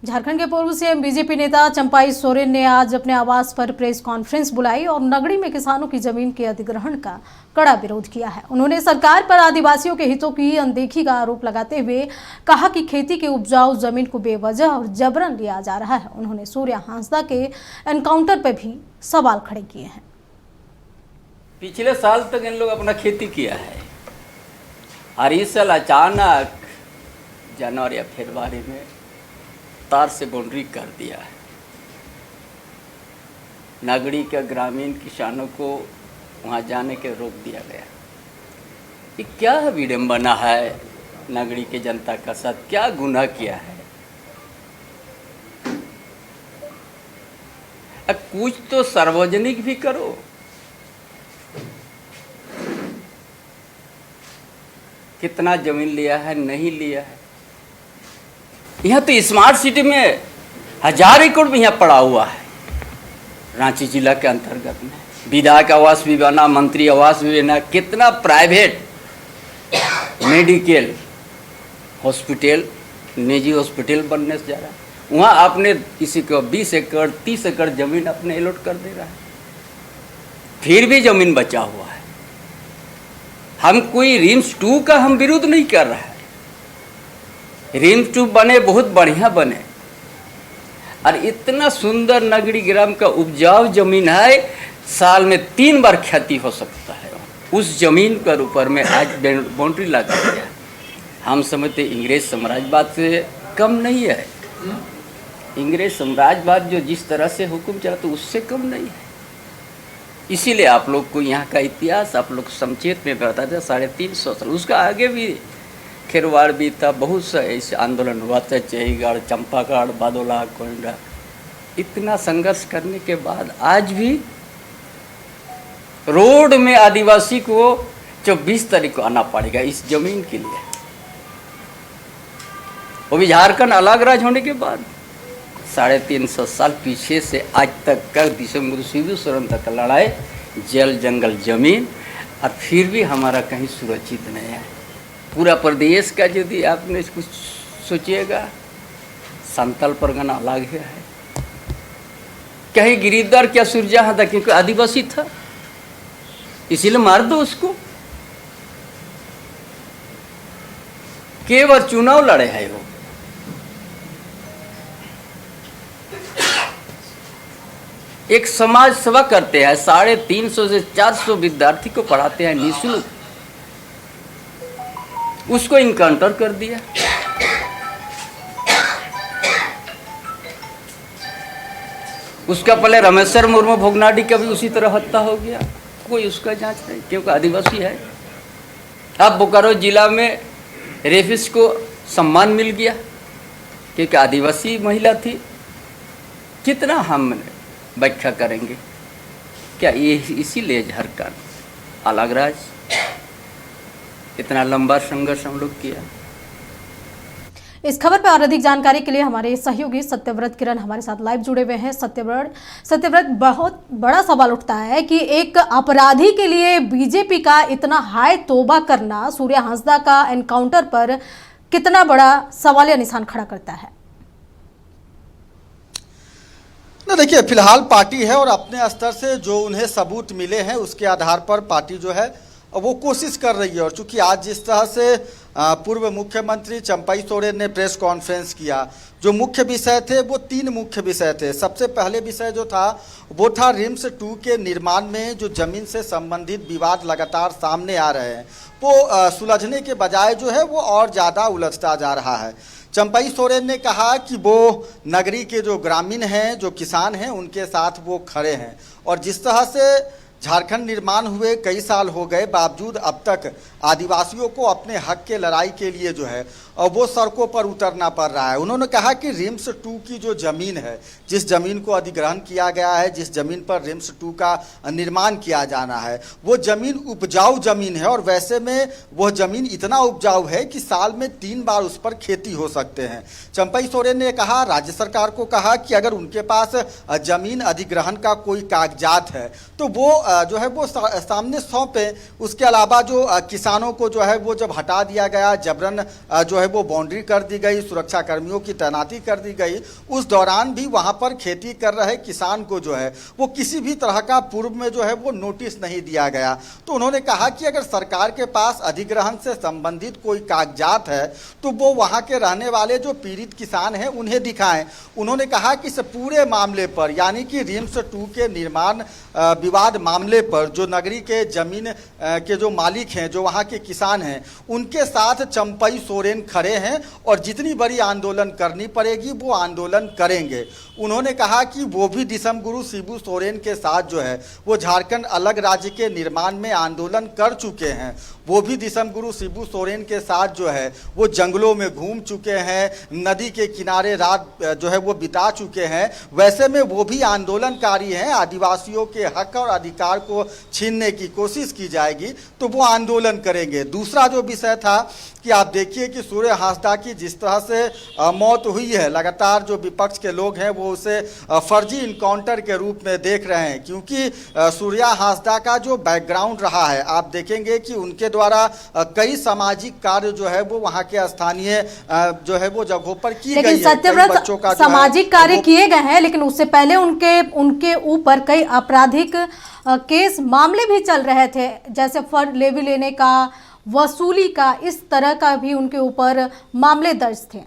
झारखंड के पूर्व CM BJP नेता चंपाई सोरेन ने आज अपने आवास पर प्रेस कॉन्फ्रेंस बुलाई और नगड़ी में किसानों की जमीन के अधिग्रहण का कड़ा विरोध किया है। उन्होंने सरकार पर आदिवासियों के हितों की अनदेखी का आरोप लगाते हुए कहा कि खेती की उपजाऊ जमीन को बेवजह और जबरन लिया जा रहा है। उन्होंने सूर्या हांसदा के एनकाउंटर पर भी सवाल खड़े किए हैं। पिछले साल तक इन लोग अपना खेती किया है और इस साल अचानक जनवरी या फरवरी में तार से बाउंड्री कर दिया है। नगड़ी के ग्रामीण किसानों को वहाँ जाने के रोक दिया गया। ये क्या विडंबना है नगड़ी के जनता का साथ, क्या गुनाह किया है? अब कुछ तो सार्वजनिक भी करो। कितना जमीन लिया है, नहीं लिया है। यहाँ तो स्मार्ट सिटी में 1000 एकड़ में यहाँ पड़ा हुआ है। रांची जिला के अंतर्गत में विधायक आवास भी बना, मंत्री आवास भी बना, कितना प्राइवेट मेडिकल हॉस्पिटल, निजी हॉस्पिटल बनने से जा रहा है। वहाँ आपने किसी को 20 एकड़ 30 एकड़ जमीन अपने अलॉट कर दे रहा है, फिर भी जमीन बचा हुआ है। हम कोई रिम्स 2 का हम विरोध नहीं कर रहा है। रिम्स 2 बने, बहुत बढ़िया बने, और इतना सुंदर नगरी ग्राम का उपजाऊ जमीन है, साल में 3 बार खेती हो सकता है। उस जमीन पर ऊपर में आज बाउंड्री लगा दिया। हम समझते इंग्रेज साम्राज्यवाद से कम नहीं है। इंग्रेज साम्राज्यवाद जो जिस तरह से हुक्म चला तो उससे कम नहीं है। इसीलिए आप लोग को यहाँ का इतिहास आप लोग संक्षेप में बताते हैं। 350 साल, उसका आगे भी खेरवाड़ भी था, बहुत सा ऐसे आंदोलन हुआ था, चहीगढ़, चंपागढ़, बादोला, कोंडा। इतना संघर्ष करने के बाद आज भी रोड में आदिवासी को 24 तारीख को आना पड़ेगा इस जमीन के लिए, वो भी झारखंड अलग राज्य होने के बाद। 350 साल पीछे से आज तक का दिसंबर सीधु शरण तक लड़ाई, जल जंगल जमीन, और फिर भी हमारा कहीं सुरक्षित नहीं है। पूरा प्रदेश का यदि आपने कुछ सोचिएगा, संताल परगना अलग है, कहीं गिरिधर क्या सुरजहाँ था, क्योंकि आदिवासी था, इसीलिए मार दो उसको। केवल चुनाव लड़े है वो। एक समाज सेवा करते हैं, 350 से 400 विद्यार्थी को पढ़ाते हैं निःशुल्क, उसको इनकाउंटर कर दिया। उसका पहले रमेश्वर मुर्मू भोगनाडी का भी उसी तरह हत्या हो गया, कोई उसका जांच नहीं, क्योंकि आदिवासी है। अब बोकारो जिला में रेफिस को सम्मान मिल गया क्योंकि आदिवासी महिला थी। कितना हम व्याख्या करेंगे? क्या ये इसीलिए झारखंड अलग राज्य, इतना लंबा संघर्ष हम लोग किया। इस खबर पर और अधिक जानकारी के लिए हमारे सहयोगी सत्यव्रत किरण हमारे साथ लाइव जुड़े हुए हैं। सत्यव्रत, बहुत बड़ा सवाल उठता है कि एक अपराधी के लिए बीजेपी का इतना हाई तौबा करना सूर्या हांसदा का एनकाउंटर पर कितना बड़ा सवालिया निशान खड़ा करता है? ना देखिए, फिलहाल पार्टी है और अपने स्तर से जो उन्हें सबूत मिले हैं उसके आधार पर पार्टी जो है वो कोशिश कर रही है। और चूंकि आज जिस तरह से पूर्व मुख्यमंत्री चंपाई सोरेन ने प्रेस कॉन्फ्रेंस किया, जो मुख्य विषय थे वो 3 मुख्य विषय थे। सबसे पहले विषय जो था वो था रिम्स 2 के निर्माण में जो जमीन से संबंधित विवाद लगातार सामने आ रहे हैं, वो सुलझने के बजाय जो है वो और ज़्यादा उलझता जा रहा है। चंपाई सोरेन ने कहा कि वो नगरी के जो ग्रामीण हैं, जो किसान हैं, उनके साथ वो खड़े हैं, और जिस तरह से झारखंड निर्माण हुए कई साल हो गए, बावजूद अब तक आदिवासियों को अपने हक के लड़ाई के लिए जो है वो सड़कों पर उतरना पड़ रहा है। उन्होंने कहा कि रिम्स 2 की जो ज़मीन है, जिस ज़मीन को अधिग्रहण किया गया है, जिस ज़मीन पर रिम्स 2 का निर्माण किया जाना है, वो ज़मीन उपजाऊ ज़मीन है, और वैसे में वह ज़मीन इतना उपजाऊ है कि साल में 3 बार उस पर खेती हो सकते हैं। चंपाई सोरेन ने कहा, राज्य सरकार को कहा कि अगर उनके पास ज़मीन अधिग्रहण का कोई कागजात है तो वो जो है वो सामने सौंपे। उसके अलावा जो किसानों को जो है वो जब हटा दिया गया, जबरन जो है वो बाउंड्री कर दी गई, सुरक्षा कर्मियों की तैनाती कर दी गई, उस दौरान भी वहां पर खेती कर रहे किसान को जो है वो किसी भी तरह का पूर्व में जो है वो नोटिस नहीं दिया गया। तो उन्होंने कहा कि अगर सरकार के पास अधिग्रहण से संबंधित कोई कागजात है तो वो वहां के रहने वाले जो पीड़ित किसान हैं उन्हें दिखाएं। उन्होंने कहा कि इस पूरे मामले पर, यानी कि रिम्स 2 के निर्माण विवाद मामले पर जो नगरी के जमीन के जो मालिक हैं, जो वहाँ के किसान हैं, उनके साथ चंपई सोरेन खड़े हैं और जितनी बड़ी आंदोलन करनी पड़ेगी वो आंदोलन करेंगे। उन्होंने कहा कि वो भी दिसम गुरु शिबू सोरेन के साथ जो है वो झारखंड अलग राज्य के निर्माण में आंदोलन कर चुके हैं। वो भी दिसम गुरु शिबू सोरेन के साथ जो है वो जंगलों में घूम चुके हैं, नदी के किनारे रात जो है वो बिता चुके हैं। वैसे में वो भी आंदोलनकारी हैं। आदिवासियों के हक और अधिकार को छीनने की कोशिश की जाएगी तो वो आंदोलन करेंगे। दूसरा जो विषय था कि आप देखिए कि सूर्य हांसदा की जिस तरह से मौत हुई है, लगातार जो विपक्ष के लोग हैं वो उसे फर्जी इनकाउंटर के रूप में देख रहे हैं, क्योंकि सूर्या हांसदा का जो बैकग्राउंड रहा है, आप देखेंगे कि उनके द्वारा कई सामाजिक कार्य जो है वो वहाँ के स्थानीय जो है वो जगहों पर की गई है। सत्यव्रत, बच्चों का सामाजिक कार्य किए गए हैं, लेकिन उससे पहले उनके ऊपर कई आपराधिक केस मामले भी चल रहे थे, जैसे फर लेवी लेने का, वसूली का, इस तरह का भी उनके ऊपर मामले दर्ज थे।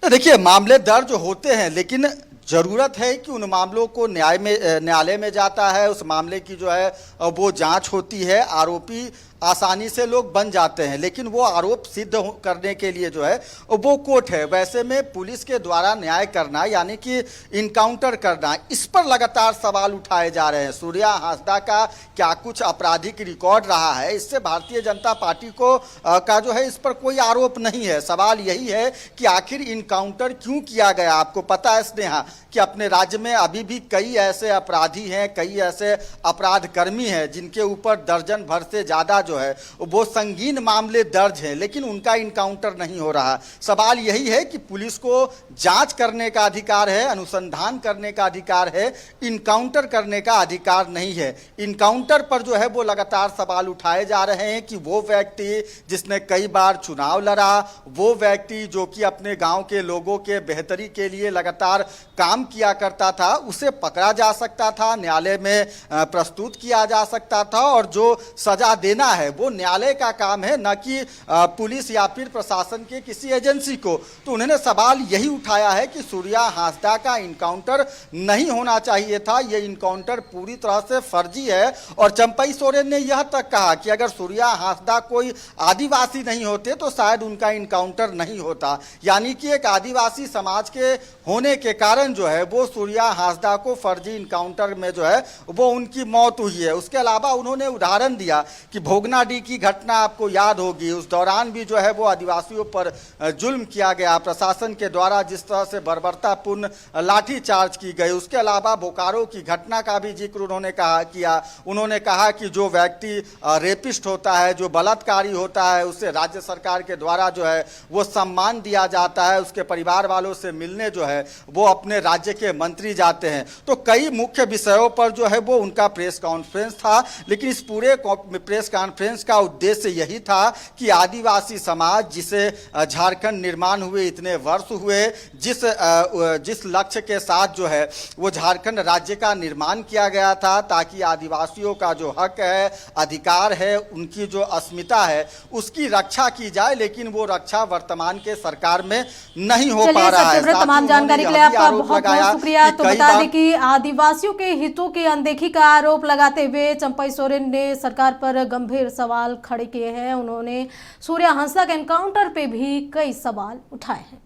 देखिए, मामले दर्ज होते हैं, लेकिन जरूरत है कि उन मामलों को न्यायालय में जाता है, उस मामले की जो है वो जांच होती है। आरोपी आसानी से लोग बन जाते हैं, लेकिन वो आरोप सिद्ध करने के लिए जो है वो कोर्ट है। वैसे में पुलिस के द्वारा न्याय करना, यानी कि इनकाउंटर करना, इस पर लगातार सवाल उठाए जा रहे हैं। सूर्या हांसदा का क्या कुछ आपराधिक रिकॉर्ड रहा है, इससे भारतीय जनता पार्टी को का जो है इस पर कोई आरोप नहीं है। सवाल यही है कि आखिर इनकाउंटर क्यों किया गया। आपको पता है स्नेहा कि अपने राज्य में अभी भी कई ऐसे अपराधी हैं, कई ऐसे अपराध कर्मी हैं जिनके ऊपर दर्जन भर से ज़्यादा जो है वो संगीन मामले दर्ज हैं, लेकिन उनका इनकाउंटर नहीं हो रहा। सवाल यही है कि पुलिस को जांच करने का अधिकार है, अनुसंधान करने का अधिकार है, इनकाउंटर करने का अधिकार नहीं है। इनकाउंटर पर जो है वो लगातार सवाल उठाए जा रहे हैं कि वो व्यक्ति जिसने कई बार चुनाव लड़ा, वो व्यक्ति जो कि अपने गांव के लोगों के बेहतरी के लिए लगातार काम किया करता था, उसे पकड़ा जा सकता था, न्यायालय में प्रस्तुत किया जा सकता था, और जो सजा देना है वो न्यायालय का काम है, न कि पुलिस या फिर प्रशासन के किसी एजेंसी को। तो उन्होंने सवाल यही उठाया है कि सूर्या हांसदा का इनकाउंटर नहीं होना चाहिए था, ये इनकाउंटर पूरी तरह से फर्जी है। और चंपई सोरेन ने यह तक कहा कि अगर सूर्या हांसदा कोई आदिवासी नहीं होते तो शायद उनका इनकाउंटर नहीं होता, यानी कि एक आदिवासी समाज के होने के कारण जो है वो सूर्या हांसदा को फर्जी इनकाउंटर में जो है वो उनकी मौत हुई है। उसके अलावा उन्होंने उदाहरण दिया कि भोगनाडीह की घटना आपको याद होगी, उस दौरान भी जो है वो आदिवासियों पर जुल्म किया गया, प्रशासन के द्वारा जिस तरह से बर्बरतापूर्ण लाठीचार्ज की गई। उसके अलावा बोकारो की घटना का भी जिक्र उन्होंने किया। उन्होंने कहा कि जो व्यक्ति रेपिस्ट होता है, जो बलात्कारी होता है, उसे राज्य सरकार के द्वारा जो है वो सम्मान दिया जाता है, उसके परिवार वालों से मिलने जो है वो अपने राज्य के मंत्री जाते हैं। तो कई मुख्य विषयों पर जो है वो उनका प्रेस कॉन्फ्रेंस था, लेकिन इस पूरे प्रेस कॉन्फ्रेंस का उद्देश्य यही था कि आदिवासी समाज, जिसे झारखंड निर्माण हुए इतने वर्ष हुए, जिस लक्ष्य के साथ जो है वो झारखंड राज्य का निर्माण किया गया था, ताकि आदिवासियों का जो हक है, अधिकार है, उनकी जो अस्मिता है, उसकी रक्षा की जाए, लेकिन वो रक्षा वर्तमान के सरकार में नहीं हो पा रहा है। तमाम जानकारी के लिए आपका बहुत बहुत शुक्रिया। तो बता दें कि आदिवासियों के हितों की अनदेखी का आरोप लगाते हुए चंपई सोरेन ने सरकार पर गंभीर सवाल खड़े किए हैं। उन्होंने सूर्या हांसदा के एनकाउंटर पे भी कई सवाल उठाए हैं।